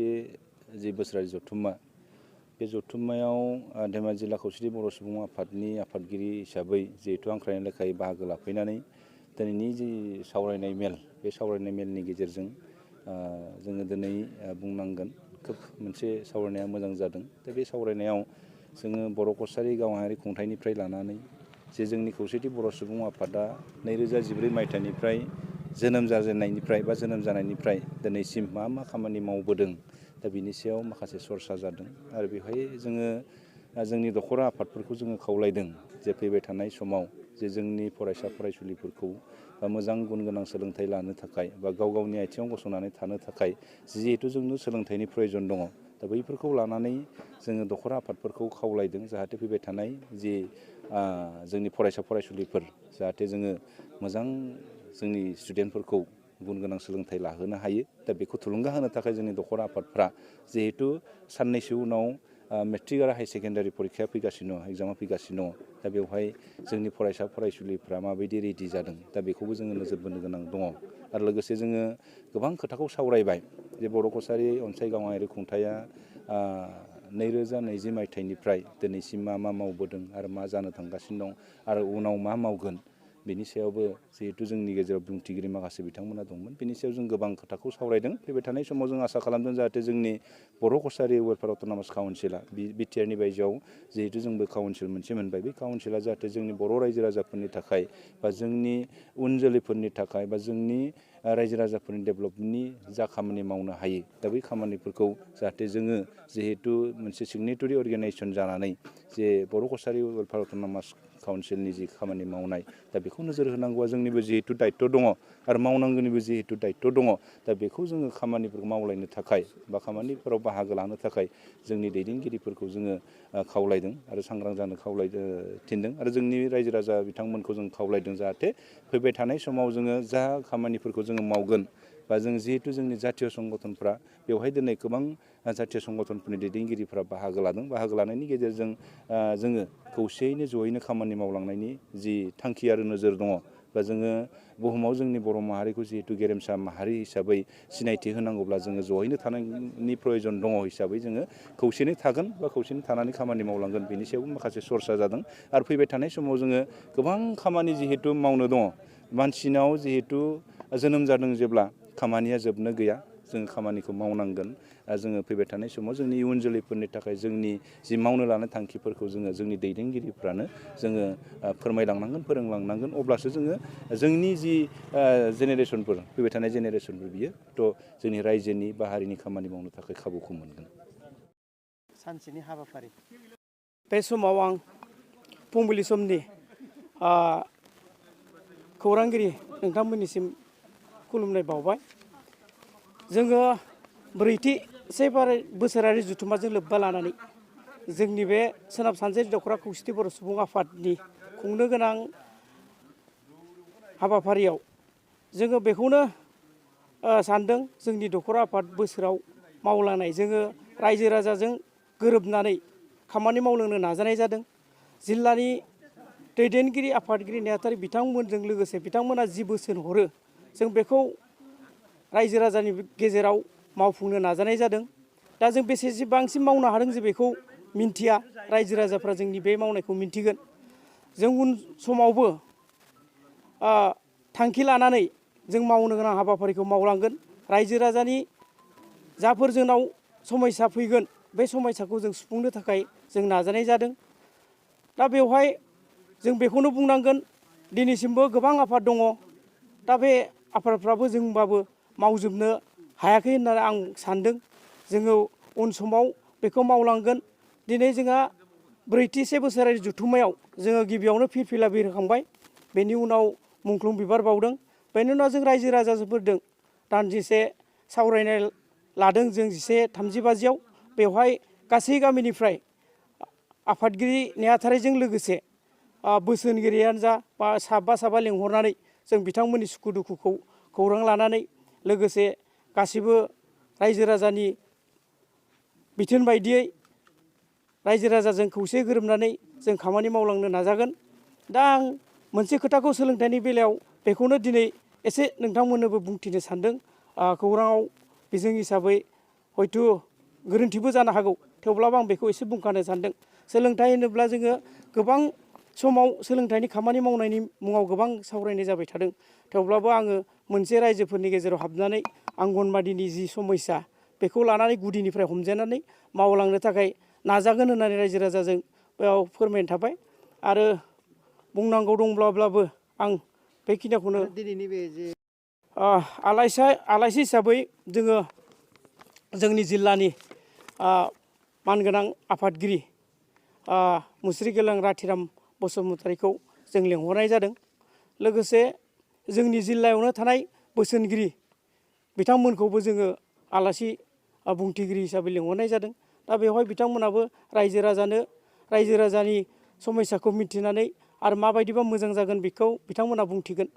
खौसेथि जि बोसोरारि जथुम्मा बे जथुम्मायाव धेमाजि जिल्ला खौसेथि बर' सुबुं आफादनि आफादगिरि हिसाबै जिहेतु हांख्रायनाय लेखायै बाहागो लाफैनानै दिनैनि जि सावरायनाय मेल बे सावरायनाय मेलनि गेजेरजों जोङो दिनै बुंनांगोन खोब मोनसे सावरायनाया मोजां जादों। दा बे सावरायनायाव जोङो बर' कछारी गावारि खुंथायनिफ्राय लानानै जे जोंनि खौसेथि बर' सुबुं आफादा 2014 मायथाइनिफ्राय जोनोम जाजेननायनिफ्राय बा जोनोम जानायनिफ्राय दिनैसिम मा मा खामानि मावबोदों दा बिनि सायाव माखासे सरसा जादों आरो बेवहाय जोङो जोंनि दखरा आफादफोरखौ जोङो खावलायदों जे फैबाय थानाय समाव जे जोंनि फरायसा फरायसुलिफोरखौ मोजां गुन गोनां सोलोंथाइ लानो थाखाय बा गाव गावनि आथिङाव गसंनानै थानो थाखाय जिहेतु जोंनो सोलोंथाइनि प्रयोजन दङ दा बैफोरखौ लानानै जोङो दखरा आफादफोरखौ खावलायदों जाहाथे फैबाय थानाय जि जोंनि फरायसा फरायसुलिफोर जाहाथे जोङो मोजां जोंनि स्टुडेन्टफोरखौ गुन गोनां सोलोंथाइ लाहोनो हायो दा बेखौ थुलुंगा होनो थाखाय जोंनि दखरा आफादफ्रा जिहेतु साननैसो उनाव मेट्रिक आरो हाई सेकेन्डारि परिखाया फैगासिनो दङ एग्जामा फैगासिनो दङ दा बेवहाय जोंनि फरायसा फरायसुलिफ्रा माबायदि रेडि जादों दा बेखौबो जोङो नोजोर बोनो गोनां दङ आरो लोगोसे जोङो गोबां खोथाखौ सावरायबाय जे बर' कछारी अनसाय गावारि खुंथाया 2020 मायथाइनिफ्राय दिनैसिम मा मा मावबोदों आरो मा जानो थांगासिनो दं आरो उनाव मा मावगोन बेनि सायावबो जिहेतु जोंनि गेजेराव बुंथिगिरि माखासे बिथांमोना दंमोन बेनि सायाव जों गोबां खोथाखौ सावरायदों फैबाय थानाय समाव जों आसा खालामदों जाहाथे जोंनि बर' कछारी वेलफेयार अट'नमास काउन्सिला बिटिआरनि बायजोआव जिहेतु जोंबो काउन्सिल मोनसे मोनबाय बे काउन्सिला जाहाथे जोंनि बर' रायजो राजाफोरनि थाखाय बा जोंनि उन जोलैफोरनि थाखाय बा जोंनि रायजो राजाफोरनि डेभेलपमेन्टनि जा खामानि मावनो हायो दा बै खामानिफोरखौ जाहाथे जोङो जिहेतु मोनसे सिगनेटरि अर्गेनाइजेसन जानानै जे बर' कछारी वेलफेयार अट'नमास काउन्सिलनि जि खामानि मावनाय दा बेखौ नोजोर होनांगौआ जोंनिबो जिहेतु दायित्व दङ आरो मावनांगौनिबो जिहेतु दायित्व दङ दा बेखौ जोङो खामानिफोरखौ मावलायनो थाखाय बा खामानिफोराव बाहागो लानो थाखाय जोंनि दैदेनगिरिफोरखौ जोङो खावलायदों आरो सांग्रां जानो थिनदों आरो जोंनि रायजो राजा बिथांमोनखौ जों खावलायदों जाहाथे फैबाय थानाय समाव जोङो जा खामानिफोरखौ जोङो मावगोन बा जों जिहेतु जोंनि जातीय संगठनफ्रा बेवहाय दिनै गोबां जातीय संगठनफोरनि दैदेनगिरिफ्रा बाहागो लादों बाहागो लानायनि गेजेरजों जोङो खौसेयैनो जयैनो खामानि मावलांनायनि जि थांखि आरो नोजोर दङ बा जोङो बुहुमाव जोंनि बर' माहारिखौ जिहेतु गेरेमसा माहारि हिसाबै सिनायथि होनांगौब्ला जोङो जयैनो थानायनि प्रयोजन दङ हिसाबै जोङो खौसेनो थागोन बा खौसेनो थानानै खामानि मावलांगोन बेनि सायावबो माखासे सरसा जादों आरो फैबाय थानाय समाव जोङो गोबां खामानि जिहेतु मावनो दङ मानसिनाव जिहेतु जोनोम जादों जेब्ला खामानिया जोबनो गैया जोङो खामानिखौ मावनांगोन जोङो फैबाय थानाय समाव जोंनि इयुन जोलैफोरनि थाखाय जोंनि जि मावनो लानाय थांखिफोरखौ जोङो जोंनि दैदेनगिरिफ्रानो जोङो फोरमायलांनांगोन फोरोंलांनांगोन अब्लासो जोङो जोंनि जि जेनेरेसनफोर फैबाय थानाय जेनेरेसनफोर बियो थ' जोंनि रायजोनि बा हारिनि खामानि मावनो थाखाय खाबुखौ मोनगोन। सानसेनि हाबाफारि बे समाव आं फुंबिलि समनि खौरांगिरि नोंथांमोननिसिम खुलुमनाय बावबाय। जोङो ब्रैथि बोसोरारि जथुम्माजों लोब्बा लानानै जोंनि बे सोनाब सानजारि दखरा खौसेथि बर' सुबुं आफादनि खुंनो गोनां हाबाफारियाव जोङो बेखौनो सानदों जोंनि दखरा आफाद बोसोराव मावलांनाय जोङो रायजो राजाजों गोरोबनानै खामानि मावलांनो नाजानाय जादों। जिल्लानि दैदेनगिरि आफादगिरि नेहाथारि बिथांमोनजों लोगोसे बिथांमोना जि बोसोन हरो जों बेखौ रायजो राजानि गेजेराव मावफुंनो नाजानाय जादों। दा जों बेसेबांसिम मावनो हादों जों बेखौ मिन्थिया रायजो राजाफ्रा जोंनि बे मावनायखौ मिन्थिगोन। जों उन समावबो थांखि लानानै जों मावनो गोनां हाबाफारिखौ मावलांगोन। रायजो राजानि जाफोर जोंनाव समस्या फैगोन बे समस्याखौ जों सुफुंनो थाखाय जों नाजानाय जादों। दा बेवहाय जों बेखौनो बुंनांगोन दिनैसिमबो गोबां आफाद दङ। दा बे आफादफ्राबो जोंबाबो मावजोबनो हायाखै होननानै आं सानदों। जोङो उन समाव बेखौ मावलांगोन। दिनै जोंहा ब्रैथि बोसोरारि जथुम्मायाव जोङो गिबियावनो फिरफिला बिरखांबाय, बेनि उनाव मुंख्लं बिबार बावदों, बेनि उनाव जों रायजो राजाफोरजों दान्दिसे सावरायनाय लादों। जों 11:30 बेवहाय गासै गामिनिफ्राय आफादगिरि नेहाथारिजों लोगोसे बोसोनगिरियानो जा बा साबा लेंहरनानै जों बिथांमोननि सुखु दुखुखौ खौरां लानानै लोगोसे गासिबो रायजो राजानि बिथोन बायदियै रायजो राजाजों खौसे गोरोबनानै जों खामानि मावलांनो नाजागोन। दा आं मोनसे खोथाखौ सोलोंथाइनि बेलायाव बेखौनो दिनै एसे नोंथांमोननोबो बुंथिनो सानदों। खौराङाव बिजों हिसाबै हयथ' गोरोन्थिबो जानो हागौ थेवब्लाबो आं बेखौ एसे बुंखानो सानदों। सोलोंथाइ होनोब्ला जोङो गोबां समाव सोलोंथाइनि खामानि मावनायनि मुङाव गोबां सावरायनाय जाबाय थादों। थेवब्लाबो आङो मोनसे रायजोफोरनि गेजेराव हाबनानै आंगनबादिनि जि समस्या बेखौ लानानै गुदिनिफ्राय हमजेननानै मावलांनो थाखाय नाजागोन होननानै रायजो राजाजों बेयाव फोरमायनो थाबाय। आरो बुंनांगौ दंब्लाबो आं बेखिनिखौनो दिनैनि बे जे आलासि हिसाबै जोङो जोंनि जिल्लानि मानगोनां आफादगिरि मुस्रि गेलां राथिराम बसुमतारीखौ जों लेंहरनाय जादों। लोगोसे जोंनि जिल्लायावनो थानाय बोसोनगिरि बिथांमोनखौबो जोङो आलासि बुंथिगिरि हिसाबै लेंहरनाय जादों। दा बेवहाय बिथांमोनाबो रायजो राजानि समस्याखौ मिथिनानै आरो माबायदिबा मोजां जागोन बेखौ बिथांमोना बुंथिगोन।